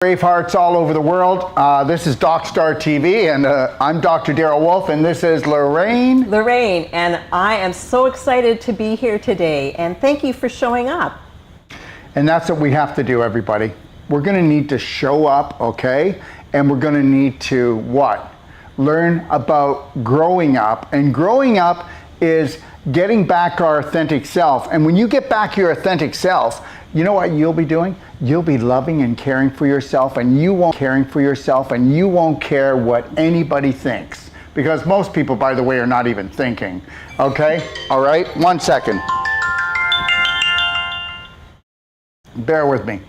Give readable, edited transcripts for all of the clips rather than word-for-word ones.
Bravehearts all over the world. This is DocStar TV, and I'm Dr. Darrell Wolf, and this is Lorraine. Lorraine, and I am so excited to be here today, and thank you for showing up. And that's what we have to do, everybody. We're going to need to show up, okay? And we're going to need to what? Learn about growing up. And growing up is getting back our authentic self. And when you get back your authentic self, you know what you'll be doing? You'll be loving and caring for yourself, and you won't care what anybody thinks. Because most people, by the way, are not even thinking. Okay? All right? 1 second. Bear with me.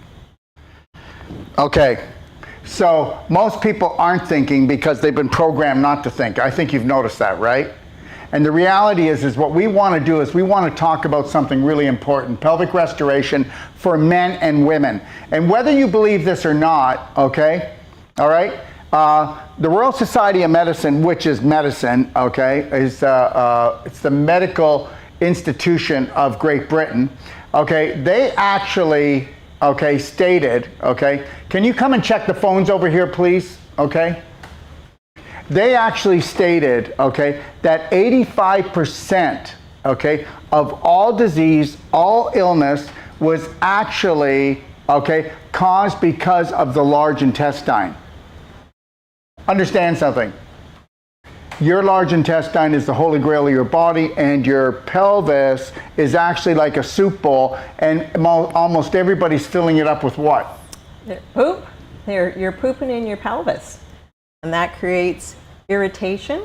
Okay. So most people aren't thinking because they've been programmed not to think. I think you've noticed that, right? And the reality is what we want to do is we want to talk about something really important, pelvic restoration for men and women. And whether you believe this or not, okay, all right, the Royal Society of Medicine, which is medicine, okay, is it's the medical institution of Great Britain, okay, they actually, okay, stated, okay, can you come and check the phones over here, please, okay? They actually stated, okay, that 85%, okay, of all disease, all illness was actually, okay, caused because of the large intestine. Understand something. Your large intestine is the holy grail of your body, and your pelvis is actually like a soup bowl, and almost everybody's filling it up with what? Poop. You're pooping in your pelvis. And that creates irritation,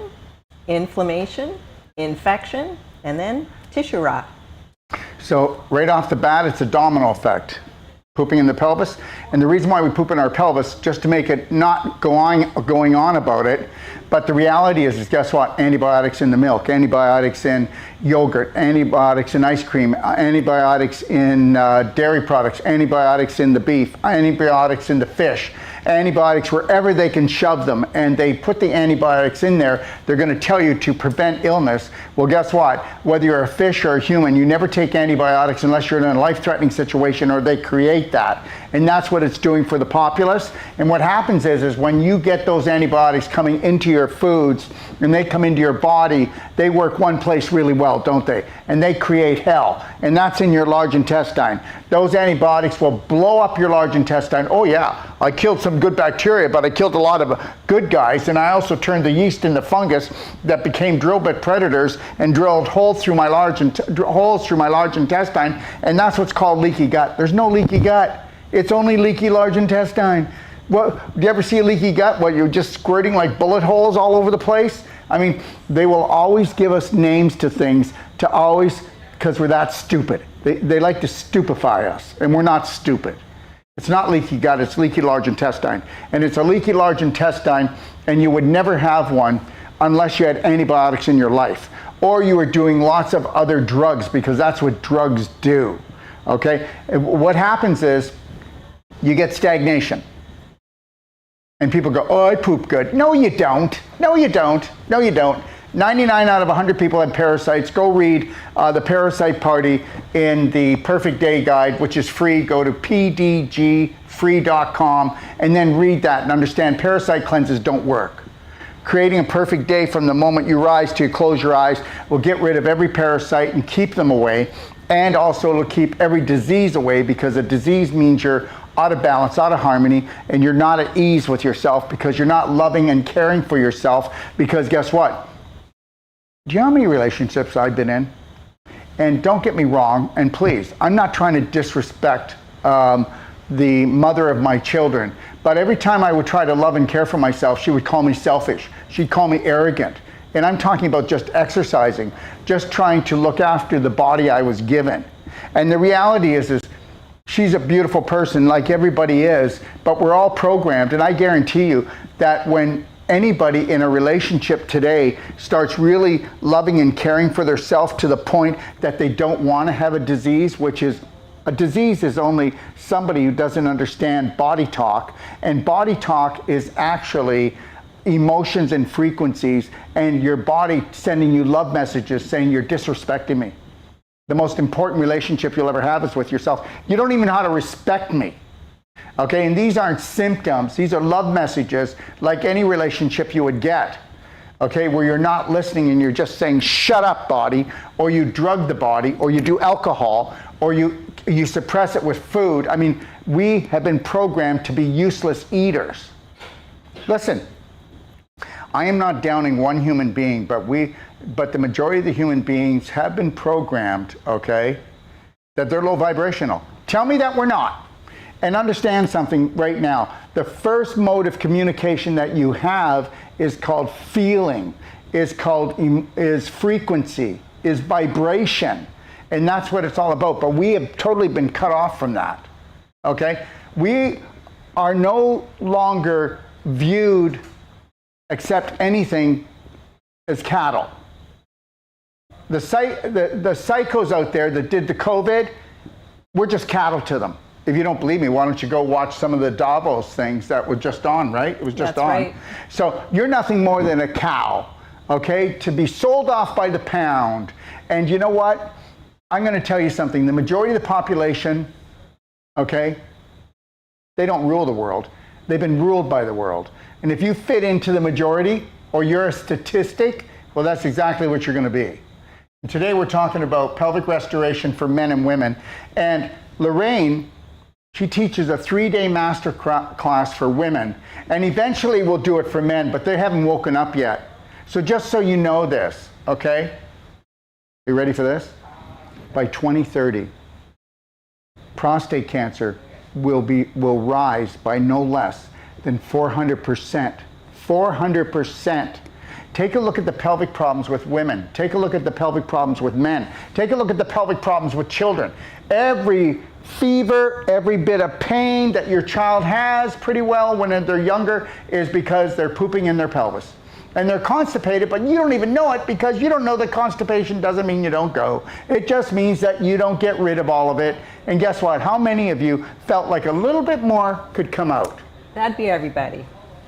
inflammation, infection, and then tissue rot. So right off the bat, it's a domino effect. Pooping in the pelvis. And the reason why we poop in our pelvis, just to make it not going on about it, but the reality is guess what? Antibiotics in the milk, antibiotics in yogurt, antibiotics in ice cream, antibiotics in dairy products, antibiotics in the beef, antibiotics in the fish, antibiotics wherever they can shove them, and they put the antibiotics in there. They're going to tell you to prevent illness. Well, guess what? Whether you're a fish or a human, you never take antibiotics unless you're in a life-threatening situation or they create that. And that's what it's doing for the populace. And what happens is when you get those antibiotics coming into your foods and they come into your body, they work one place really well, don't they? And they create hell. And that's in your large intestine. Those antibiotics will blow up your large intestine. Oh yeah, I killed some good bacteria, but I killed a lot of good guys, and I also turned the yeast into fungus that became drill bit predators and drilled holes through my large intestine, and that's what's called leaky gut. There's no leaky gut. It's only leaky large intestine. What, do you ever see a leaky gut? What, you're just squirting like bullet holes all over the place? I mean, they will always give us names to things to always, because we're that stupid. They like to stupefy us, and we're not stupid. It's not leaky gut, it's leaky large intestine. And it's a leaky large intestine, and you would never have one unless you had antibiotics in your life. Or you were doing lots of other drugs, because that's what drugs do. Okay? And what happens is you get stagnation. And people go, oh, I poop good. No, you don't. No, you don't. No, you don't. 99 out of 100 people had parasites. Go read the Parasite Party in the Perfect Day Guide, which is free. Go to pdgfree.com and then read that and understand parasite cleanses don't work. Creating a perfect day from the moment you rise to you close your eyes will get rid of every parasite and keep them away. And also it'll keep every disease away, because a disease means you're out of balance, out of harmony, and you're not at ease with yourself because you're not loving and caring for yourself. Because guess what? Do you know how many relationships I've been in? And don't get me wrong, and please, I'm not trying to disrespect the mother of my children, but every time I would try to love and care for myself, she would call me selfish. She'd call me arrogant. And I'm talking about just exercising, just trying to look after the body I was given. And the reality is she's a beautiful person like everybody is, but we're all programmed. And I guarantee you that when anybody in a relationship today starts really loving and caring for themselves to the point that they don't want to have a disease, which is a disease is only somebody who doesn't understand body talk. And body talk is actually emotions and frequencies, and your body sending you love messages saying you're disrespecting me. The most important relationship you'll ever have is with yourself. You don't even know how to respect me. Okay, and these aren't symptoms. These are love messages like any relationship you would get. Okay, where you're not listening and you're just saying, shut up, body, or you drug the body, or you do alcohol, or you suppress it with food. I mean, we have been programmed to be useless eaters. Listen, I am not downing one human being, but the majority of the human beings have been programmed, okay, that they're low vibrational. Tell me that we're not. And understand something right now. The first mode of communication that you have is called feeling, is frequency, is vibration. And that's what it's all about. But we have totally been cut off from that. Okay? We are no longer viewed, except anything, as cattle. The psychos out there that did the COVID, we're just cattle to them. If you don't believe me, why don't you go watch some of the Davos things that were just on, right? It was just on. Right. So you're nothing more than a cow, okay? To be sold off by the pound. And you know what? I'm going to tell you something. The majority of the population, okay, they don't rule the world. They've been ruled by the world. And if you fit into the majority, or you're a statistic, well, that's exactly what you're going to be. And today we're talking about pelvic restoration for men and women. And Lorraine, she teaches a 3-day master class for women, and eventually we'll do it for men, but they haven't woken up yet. So just so you know this, okay? You ready for this? By 2030, prostate cancer will rise by no less than 400%. 400%. Take a look at the pelvic problems with women. Take a look at the pelvic problems with men. Take a look at the pelvic problems with children. Every fever, every bit of pain that your child has pretty well when they're younger is because they're pooping in their pelvis. And they're constipated, but you don't even know it because you don't know that constipation doesn't mean you don't go. It just means that you don't get rid of all of it. And guess what? How many of you felt like a little bit more could come out? That'd be everybody.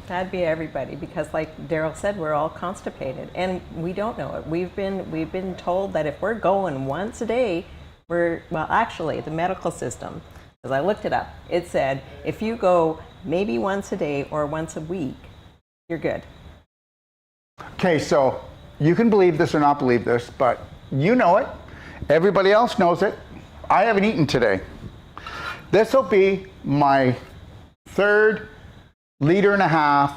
That'd be everybody, because like Daryl said, we're all constipated and we don't know it. We've been told that if we're going once a day, actually the medical system, as I looked it up, it said if you go maybe once a day or once a week, you're good. Okay, so you can believe this or not believe this, but you know it. Everybody else knows it. I haven't eaten today. This will be my 3rd liter and a half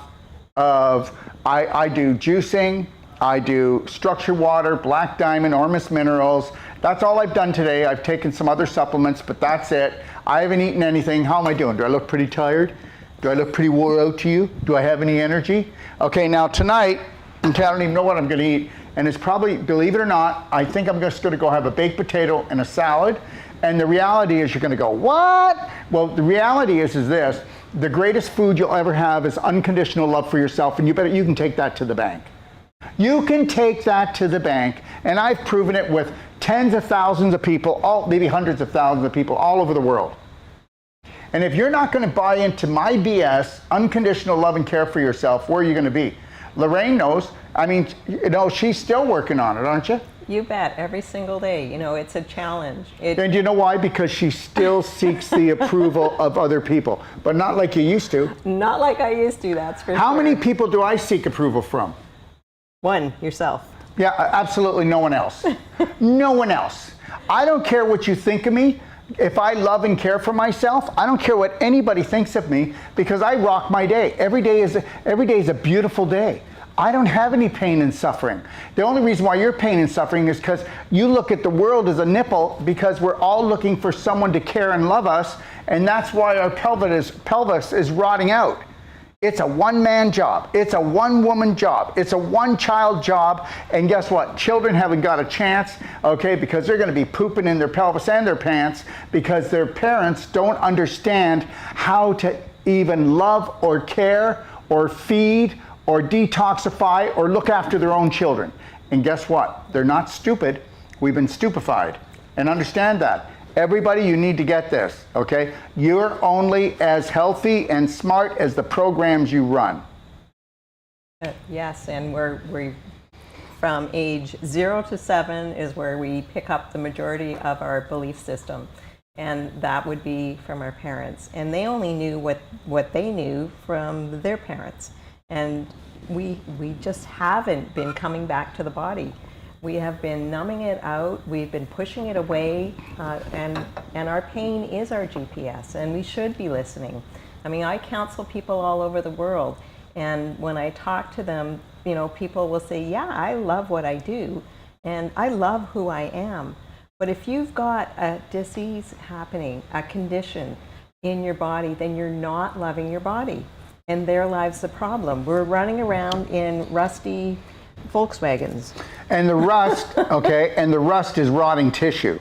of, I do juicing, I do structured water, black diamond, Ormus minerals. That's all I've done today. I've taken some other supplements, but that's it. I haven't eaten anything. How am I doing? Do I look pretty tired? Do I look pretty wore out to you? Do I have any energy? Okay, now tonight, okay, I don't even know what I'm going to eat. And it's probably, believe it or not, I think I'm just going to go have a baked potato and a salad. And the reality is you're going to go, what? Well, the reality is this. The greatest food you'll ever have is unconditional love for yourself, and you can take that to the bank. You can take that to the bank, and I've proven it with tens of thousands of people, maybe hundreds of thousands of people all over the world. And if you're not going to buy into my BS, unconditional love and care for yourself, where are you going to be? Lorraine knows. I mean, she's still working on it, aren't you? You bet, every single day. It's a challenge. And you know why? Because she still seeks the approval of other people, but not like you used to. Not like I used to, that's for sure. How many people do I seek approval from? One, yourself. Yeah, absolutely no one else. No one else. I don't care what you think of me. If I love and care for myself, I don't care what anybody thinks of me because I rock my day. Every day is a beautiful day. I don't have any pain and suffering. The only reason why you're pain and suffering is because you look at the world as a nipple because we're all looking for someone to care and love us, and that's why our pelvis is rotting out. It's a one-man job. It's a one-woman job. It's a one-child job, and guess what? Children haven't got a chance, okay, because they're going to be pooping in their pelvis and their pants because their parents don't understand how to even love or care or feed or detoxify or look after their own children. And guess what? They're not stupid. We've been stupefied. And understand that. Everybody, you need to get this, okay? You're only as healthy and smart as the programs you run. Yes, and we're from age 0 to 7 is where we pick up the majority of our belief system. and that would be from our parents. And they only knew what they knew from their parents. And we just haven't been coming back to the body. We have been numbing it out, we've been pushing it away, and our pain is our GPS, and we should be listening. I mean, I counsel people all over the world, and when I talk to them, you know, people will say, yeah, I love what I do, and I love who I am. But if you've got a disease happening, a condition in your body, then you're not loving your body. And there lies the problem. We're running around in rusty Volkswagens. And the rust, okay, and the rust is rotting tissue.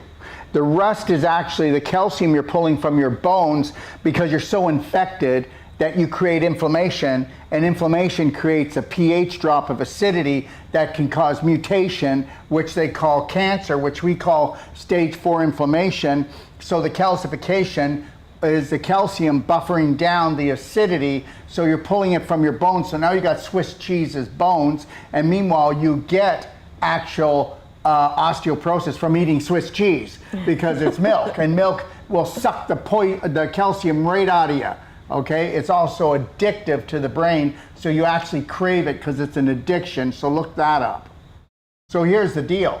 The rust is actually the calcium you're pulling from your bones because you're so infected that you create inflammation, and inflammation creates a pH drop of acidity that can cause mutation, which they call cancer, which we call stage 4 inflammation. So the calcification is the calcium buffering down the acidity, so you're pulling it from your bones. So now you got Swiss cheese as bones, and meanwhile you get actual osteoporosis from eating Swiss cheese because it's milk, and milk will suck the calcium right out of you. Okay, it's also addictive to the brain, so you actually crave it because it's an addiction. So look that up. So here's the deal.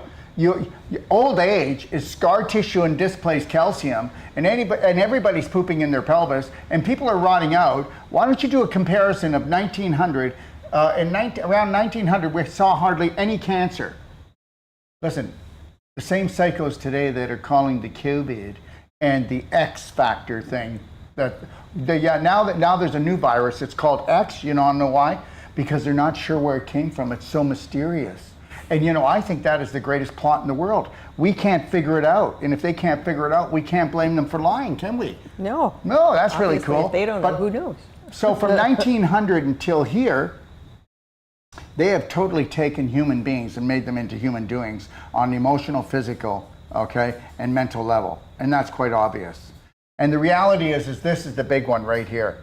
Old age is scar tissue and displaced calcium, and everybody's pooping in their pelvis, and people are rotting out. Why don't you do a comparison of 1900? Around 1900, we saw hardly any cancer. Listen, the same psychos today that are calling the COVID and the X factor thing, now there's a new virus. It's called X. You know why? Because they're not sure where it came from. It's so mysterious. And you know, I think that is the greatest plot in the world. We can't figure it out. And if they can't figure it out, we can't blame them for lying, can we? No. No, that's Obviously, really cool. If they don't know, who knows? So from 1900 until here, they have totally taken human beings and made them into human doings on the emotional, physical, okay, and mental level. And that's quite obvious. And the reality is this is the big one right here.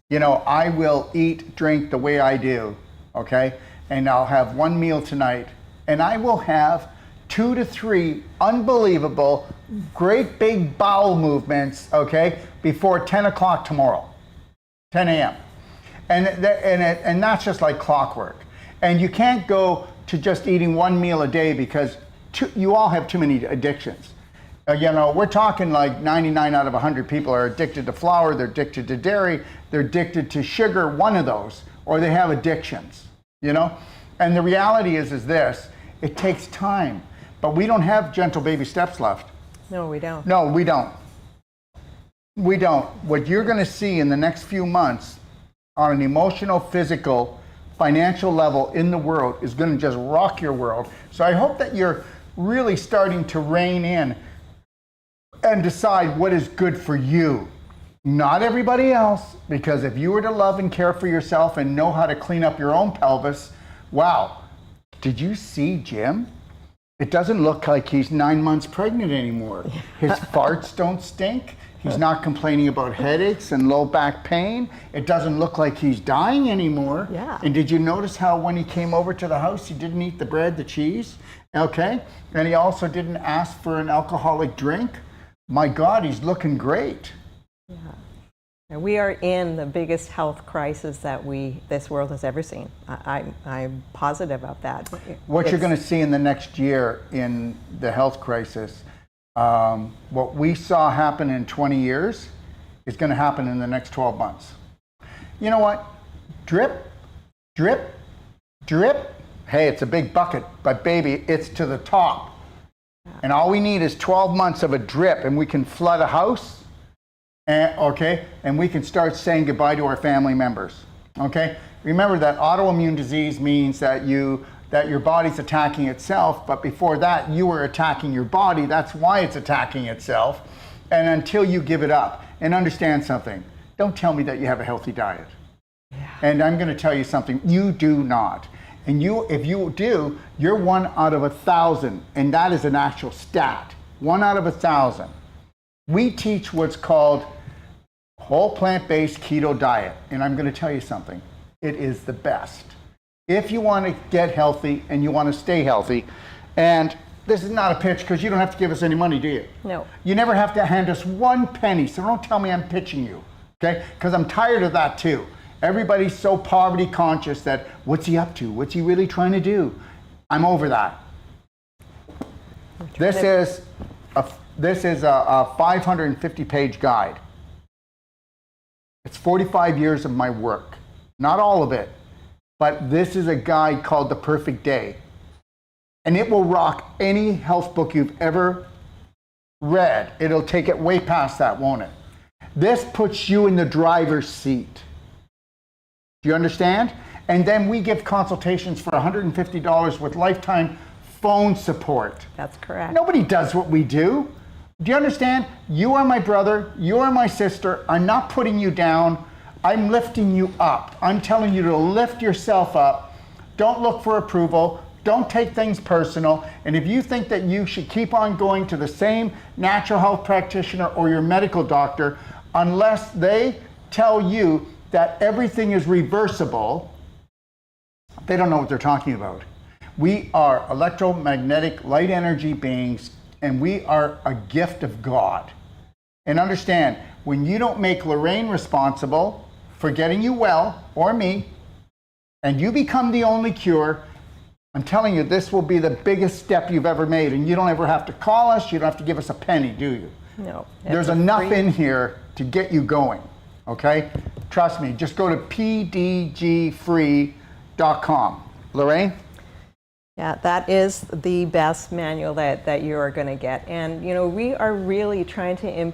You know, I will eat, drink the way I do, okay? And I'll have one meal tonight, and I will have 2 to 3 unbelievable, great big bowel movements, okay, before 10 o'clock tomorrow, 10 a.m. And that's just like clockwork. And you can't go to just eating one meal a day because you all have too many addictions. You know, we're talking like 99 out of 100 people are addicted to flour, they're addicted to dairy, they're addicted to sugar, one of those, or they have addictions, you know? And the reality is this, it takes time, but we don't have gentle baby steps left. No, we don't. No, we don't. We don't. What you're gonna see in the next few months on an emotional, physical, financial level in the world is gonna just rock your world. So I hope that you're really starting to rein in and decide what is good for you, not everybody else, because if you were to love and care for yourself and know how to clean up your own pelvis, wow, did you see Jim? It doesn't look like he's 9 months pregnant anymore. His farts don't stink. He's not complaining about headaches and low back pain. It doesn't look like he's dying anymore. Yeah. And did you notice how when he came over to the house, he didn't eat the bread, the cheese? Okay. And he also didn't ask for an alcoholic drink. My God, he's looking great. Yeah. And we are in the biggest health crisis that this world has ever seen. I'm positive of that. What you're going to see in the next year in the health crisis, what we saw happen in 20 years is going to happen in the next 12 months. You know what? Drip, drip, drip. Hey, it's a big bucket, but baby, it's to the top. And all we need is 12 months of a drip, and we can flood a house, and we can start saying goodbye to our family members. Okay? Remember that autoimmune disease means that your body's attacking itself, but before that, you were attacking your body. That's why it's attacking itself. And until you give it up and understand something, don't tell me that you have a healthy diet. Yeah. And I'm going to tell you something, you do not. And if you do, you're 1 out of 1,000, and that is an actual stat. 1 out of 1,000. We teach what's called whole plant-based keto diet, and I'm going to tell you something. It is the best. If you want to get healthy and you want to stay healthy, and this is not a pitch because you don't have to give us any money, do you? No. You never have to hand us one penny, so don't tell me I'm pitching you, okay? Because I'm tired of that too. Everybody's so poverty conscious that what's he up to? What's he really trying to do? I'm over that. This is a 550-page guide. It's 45 years of my work. Not all of it, but this is a guide called The Perfect Day. And it will rock any health book you've ever read. It'll take it way past that, won't it? This puts you in the driver's seat. Do you understand? And then we give consultations for $150 with lifetime phone support. That's correct. Nobody does what we do. Do you understand? You are my brother. You are my sister. I'm not putting you down. I'm lifting you up. I'm telling you to lift yourself up. Don't look for approval. Don't take things personal. And if you think that you should keep on going to the same natural health practitioner or your medical doctor, unless they tell you that everything is reversible, they don't know what they're talking about. We are electromagnetic light energy beings, and we are a gift of God. And understand, when you don't make Lorraine responsible for getting you well, or me, and you become the only cure, I'm telling you, this will be the biggest step you've ever made, and you don't ever have to call us, you don't have to give us a penny, do you? No. There's enough in here to get you going, okay? Trust me, just go to pdgfree.com. Lorraine? Yeah, that is the best manual that you are going to get. And, you know, we are really trying to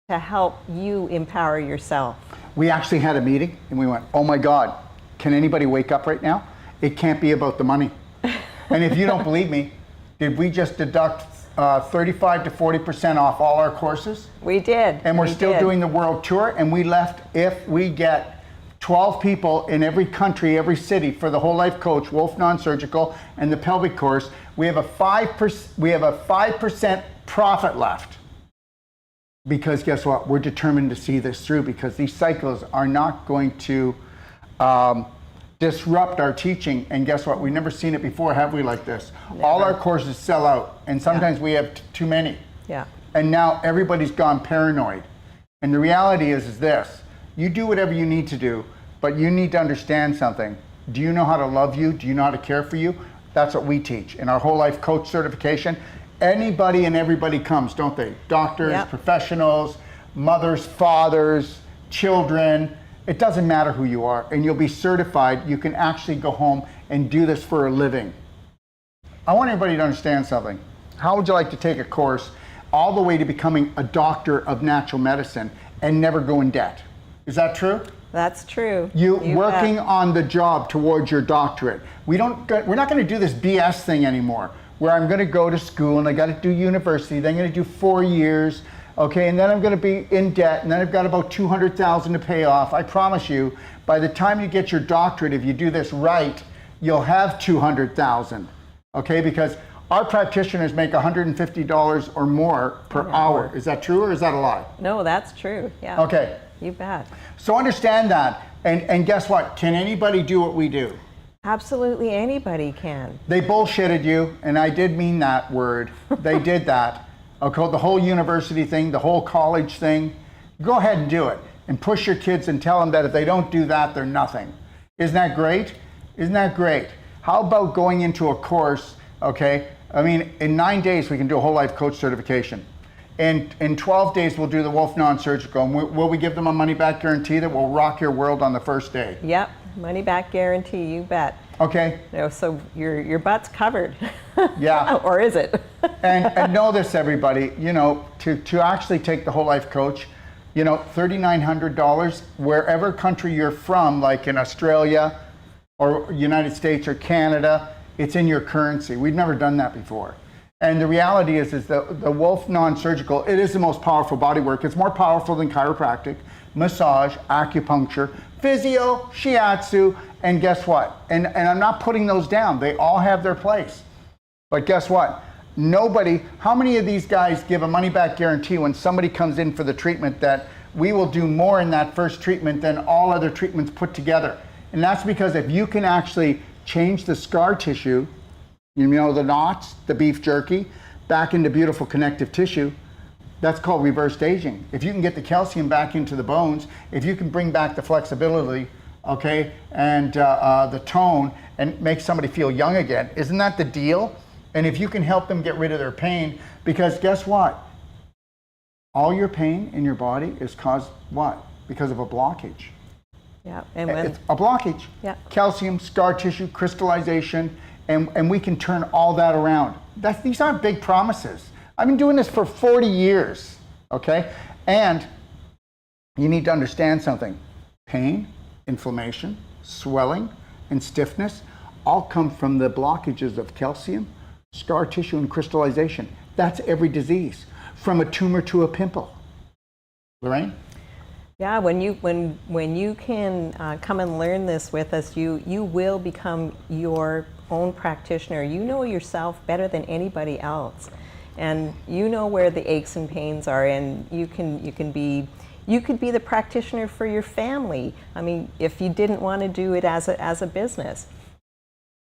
help you empower yourself. We actually had a meeting, and we went, oh my God, can anybody wake up right now? It can't be about the money. And if you don't believe me, did we just deduct 35 to 40% off all our courses? We did. And we're still doing the world tour, and we left, if we get 12 people in every country, every city for the whole life coach, Wolf Non-Surgical, and the pelvic course, we have a 5% profit left. Because guess what? We're determined to see this through, because these cycles are not going to disrupt our teaching. And guess what? We've never seen it before, have we, like this? Never. All our courses sell out, and sometimes we have too many. Yeah. And now everybody's gone paranoid. And the reality is this: you do whatever you need to do, but you need to understand something. Do you know how to love you? Do you know how to care for you? That's what we teach in our whole life coach certification. Anybody and everybody comes, don't they? Doctors, yep. Professionals, mothers, fathers, children. It doesn't matter who you are, and you'll be certified. You can actually go home and do this for a living. I want everybody to understand something. How would you like to take a course all the way to becoming a doctor of natural medicine and never go in debt? Is that true? That's true. You working on the job towards your doctorate. We're not going to do this BS thing anymore, where I'm going to go to school and I got to do university, then I'm going to do 4 years, okay, and then I'm going to be in debt, and then I've got about $200,000 to pay off. I promise you, by the time you get your doctorate, if you do this right, you'll have $200,000, okay, because our practitioners make $150 or more per hour. Is that true, or is that a lie? No, that's true, yeah. Okay. You bet. So understand that, and guess what? Can anybody do what we do? Absolutely anybody can. They bullshitted you, and I did mean that word. They did that. Okay, the whole university thing, the whole college thing. Go ahead and do it, and push your kids and tell them that if they don't do that, they're nothing. Isn't that great? Isn't that great? How about going into a course, okay? I mean, in 9 days, we can do a whole life coach certification. And in 12 days, we'll do the Wolf Non-Surgical. And will we give them a money-back guarantee that will rock your world on the first day? Yep, money-back guarantee, you bet. Okay. You know, so your butt's covered. Yeah. Or is it? and know this, everybody, you know, to actually take the whole life coach, you know, $3,900, wherever country you're from, like in Australia or United States or Canada, it's in your currency. We've never done that before. And the reality is the Wolf Non-Surgical, it is the most powerful body work. It's more powerful than chiropractic, massage, acupuncture, physio, shiatsu, and guess what? And I'm not putting those down. They all have their place. But guess what? Nobody, how many of these guys give a money-back guarantee when somebody comes in for the treatment that we will do more in that first treatment than all other treatments put together? And that's because if you can actually change the scar tissue, You know, the knots, the beef jerky, back into beautiful connective tissue. That's called reversed aging. If you can get the calcium back into the bones, if you can bring back the flexibility, okay, and the tone, and make somebody feel young again, isn't that the deal? And if you can help them get rid of their pain, because guess what? All your pain in your body is caused what? Because of a blockage. Yeah, and when It's a blockage. Yeah. Calcium, scar tissue, crystallization, and we can turn all that around. These aren't big promises. I've been doing this for 40 years, okay? And you need to understand something. Pain, inflammation, swelling, and stiffness all come from the blockages of calcium, scar tissue, and crystallization. That's every disease, from a tumor to a pimple. Lorraine? Yeah, when you can come and learn this with us, you will become your own practitioner. You know yourself better than anybody else, and you know where the aches and pains are, and you could be the practitioner for your family. I mean, if you didn't want to do it as a business,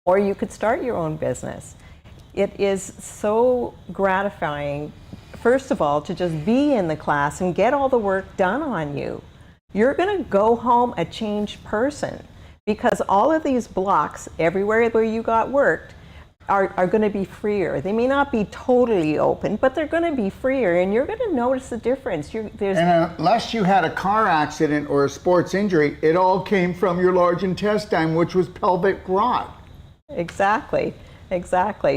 or you could start your own business. It is so gratifying, first of all, to just be in the class and get all the work done on you. You're going to go home a changed person, because all of these blocks everywhere where you got worked are going to be freer. They may not be totally open, but they're going to be freer, and you're going to notice the difference. And unless you had a car accident or a sports injury, it all came from your large intestine, which was pelvic rot. Exactly.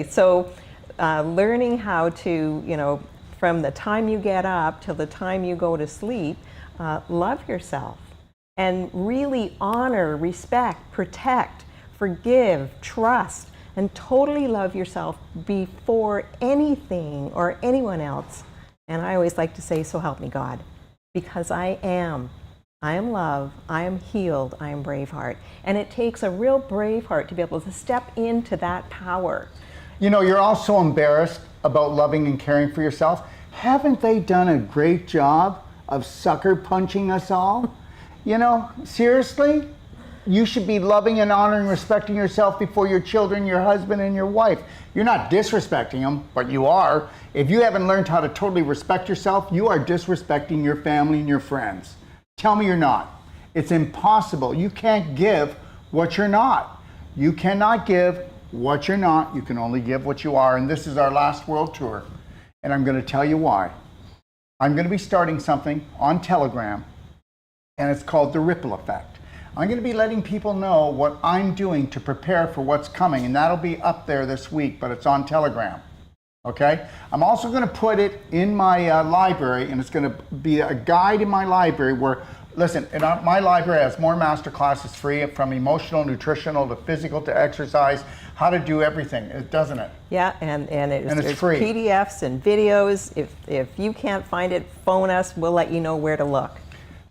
So learning how to, from the time you get up till the time you go to sleep, love yourself and really honor, respect, protect, forgive, trust, and totally love yourself before anything or anyone else. And I always like to say, so help me God, because I am love, I am healed, I am Braveheart. And it takes a real Braveheart to be able to step into that power. You know, you're all so embarrassed about loving and caring for yourself. Haven't they done a great job of sucker punching us all? You know, seriously? You should be loving and honoring, respecting yourself before your children, your husband, and your wife. You're not disrespecting them, but you are. If you haven't learned how to totally respect yourself, you are disrespecting your family and your friends. Tell me you're not. It's impossible. You can't give what you're not. You cannot give what you're not. You can only give what you are. And this is our last world tour. And I'm going to tell you why. I'm going to be starting something on Telegram, and it's called the Ripple Effect. I'm going to be letting people know what I'm doing to prepare for what's coming, and that'll be up there this week, but it's on Telegram. Okay? I'm also going to put it in my library, and it's going to be a guide in my library where, listen, my library has more master classes free, from emotional, nutritional, to physical, to exercise, how to do everything, doesn't it? Yeah, and it's free. PDFs and videos. If you can't find it, phone us. We'll let you know where to look.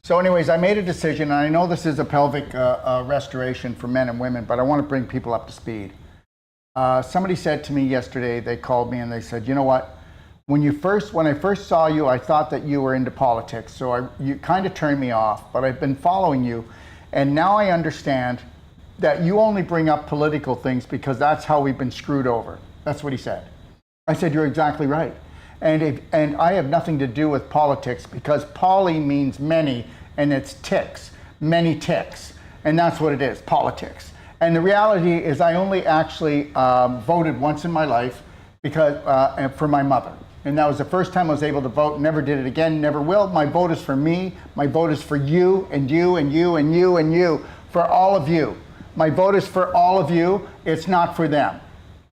So anyways, I made a decision, and I know this is a pelvic restoration for men and women, but I want to bring people up to speed. Somebody said to me yesterday, they called me and they said, you know what, when I first saw you, I thought that you were into politics, so you kind of turned me off, but I've been following you, and now I understand that you only bring up political things because that's how we've been screwed over. That's what he said. I said, you're exactly right. And I have nothing to do with politics, because poly means many, and it's ticks, many ticks, and that's what it is, politics. And the reality is I only actually voted once in my life because for my mother. And that was the first time I was able to vote, never did it again, never will. My vote is for me, my vote is for you, and you, and you, and you, and you, for all of you. My vote is for all of you, it's not for them,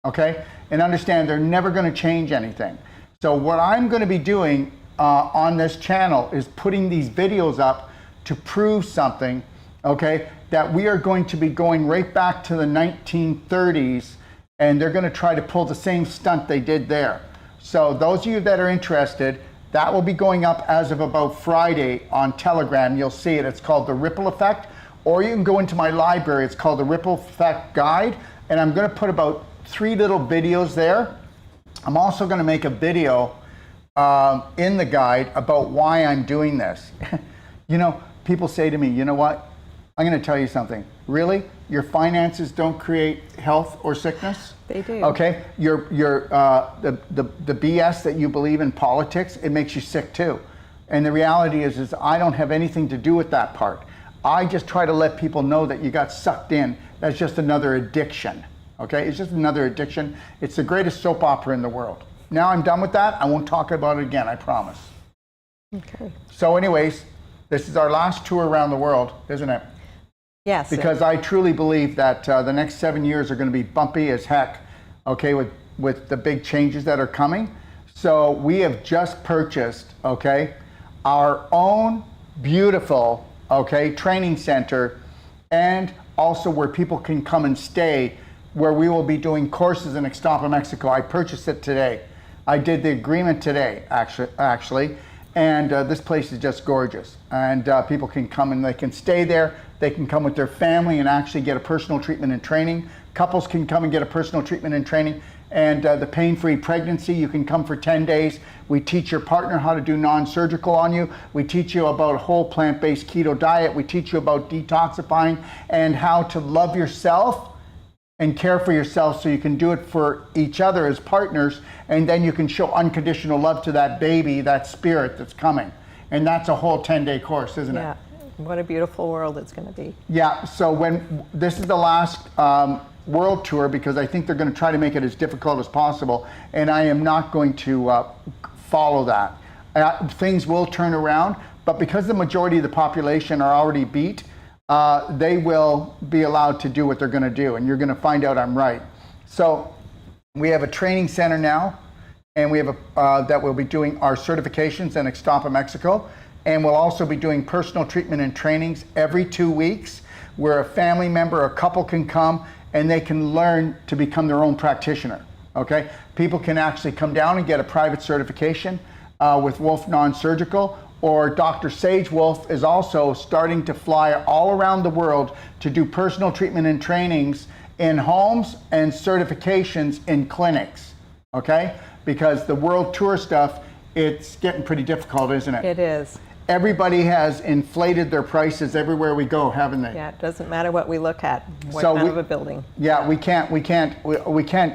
okay? And understand, they're never gonna change anything. So what I'm going to be doing on this channel is putting these videos up to prove something, okay, that we are going to be going right back to the 1930s, and they're going to try to pull the same stunt they did there. So those of you that are interested, that will be going up as of about Friday on Telegram. You'll see it. It's called the Ripple Effect, or you can go into my library. It's called the Ripple Effect Guide, and I'm going to put about 3 little videos there. I'm also going to make a video in the guide about why I'm doing this. You know, people say to me, you know what, I'm going to tell you something. Really? Your finances don't create health or sickness? They do. Okay? The BS that you believe in politics, it makes you sick too. And the reality is I don't have anything to do with that part. I just try to let people know that you got sucked in. That's just another addiction. Okay? It's just another addiction. It's the greatest soap opera in the world. Now I'm done with that. I won't talk about it again, I promise. Okay. So anyways, this is our last tour around the world, isn't it? Yes. Because I truly believe that the next 7 years are going to be bumpy as heck, okay, with the big changes that are coming. So we have just purchased, okay, our own beautiful, okay, training center, and also where people can come and stay, where we will be doing courses in Ixtapa, Mexico. I purchased it today. I did the agreement today, actually. And this place is just gorgeous. And people can come and they can stay there. They can come with their family and actually get a personal treatment and training. Couples can come and get a personal treatment and training. And the pain-free pregnancy, you can come for 10 days. We teach your partner how to do non-surgical on you. We teach you about a whole plant-based keto diet. We teach you about detoxifying and how to love yourself and care for yourself so you can do it for each other as partners, and then you can show unconditional love to that baby, that spirit that's coming. And that's a whole 10-day course, isn't it? Yeah. What a beautiful world it's going to be. Yeah, so when this is the last world tour, because I think they're going to try to make it as difficult as possible, and I am not going to follow that. Things will turn around, but because the majority of the population are already beat, they will be allowed to do what they're going to do, and you're going to find out I'm right. So we have a training center now, and we have that we'll be doing our certifications in Ixtapa, Mexico, and we'll also be doing personal treatment and trainings every 2 weeks, where a family member or a couple can come and they can learn to become their own practitioner. Okay, people can actually come down and get a private certification with Wolf Non-Surgical. Or Dr. Sage Wolf is also starting to fly all around the world to do personal treatment and trainings in homes and certifications in clinics, okay? Because the world tour stuff, it's getting pretty difficult, isn't it? It is. Everybody has inflated their prices everywhere we go, haven't they? Yeah, it doesn't matter what we look at, what kind of a building. Yeah, we can't,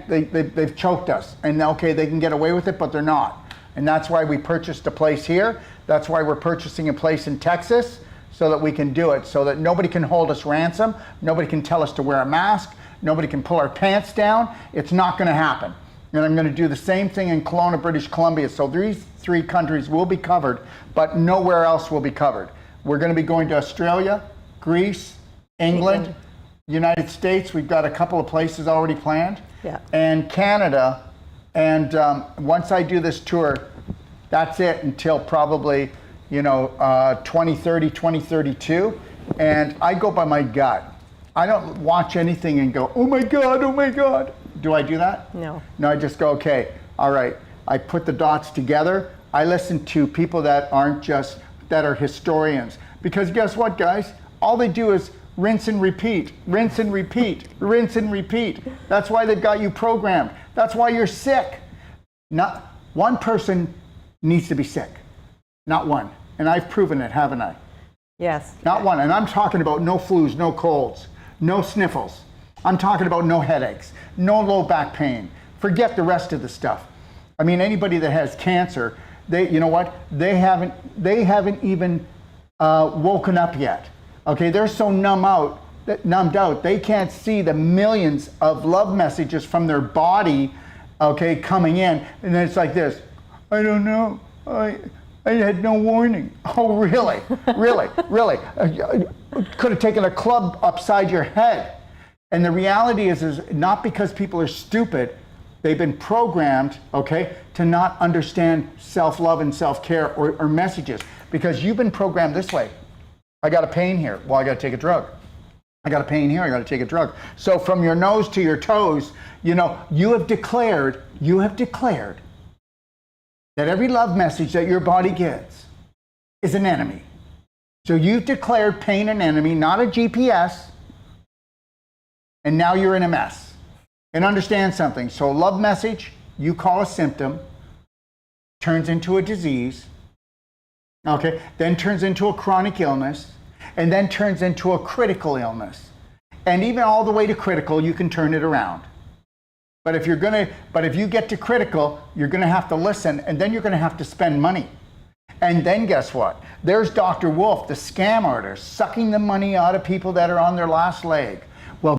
they've choked us. And okay, they can get away with it, but they're not. And that's why we purchased a place here. That's why we're purchasing a place in Texas, so that we can do it, so that nobody can hold us ransom, nobody can tell us to wear a mask, nobody can pull our pants down. It's not going to happen. And I'm going to do the same thing in Kelowna, British Columbia. So these 3 countries will be covered, but nowhere else will be covered. We're going to be going to Australia, Greece, England, United States. We've got a couple of places already planned. Yeah. And Canada. And once I do this tour, that's it until probably, 2030, 2032. And I go by my gut. I don't watch anything and go, oh my God, oh my God. Do I do that? No. No, I just go, okay, all right. I put the dots together. I listen to people that are historians. Because guess what, guys? All they do is rinse and repeat, rinse and repeat, rinse and repeat. That's why they've got you programmed. That's why you're sick. Not one person needs to be sick. Not one. And I've proven it, haven't I? Yes. Not one. And I'm talking about no flus, no colds, no sniffles. I'm talking about no headaches, no low back pain. Forget the rest of the stuff. I mean, anybody that has cancer, you know what? They haven't even woken up yet. Okay, they're so numbed out, they can't see the millions of love messages from their body, okay, coming in. And then it's like this, I don't know, I had no warning. Oh, really? Really? Really? Could have taken a club upside your head. And the reality is not because people are stupid, they've been programmed, okay, to not understand self-love and self-care or messages. Because you've been programmed this way. I got a pain here. Well, I got to take a drug. I got a pain here. I got to take a drug. So from your nose to your toes, you have declared that every love message that your body gets is an enemy. So you've declared pain an enemy, not a GPS, and now you're in a mess. And understand something. So love message, you call a symptom, turns into a disease, okay, then turns into a chronic illness, and then turns into a critical illness. And even all the way to critical, you can turn it around. But if you get to critical, you're gonna have to listen, and then you're gonna have to spend money. And then guess what? There's Dr. Wolf, the scam artist, sucking the money out of people that are on their last leg.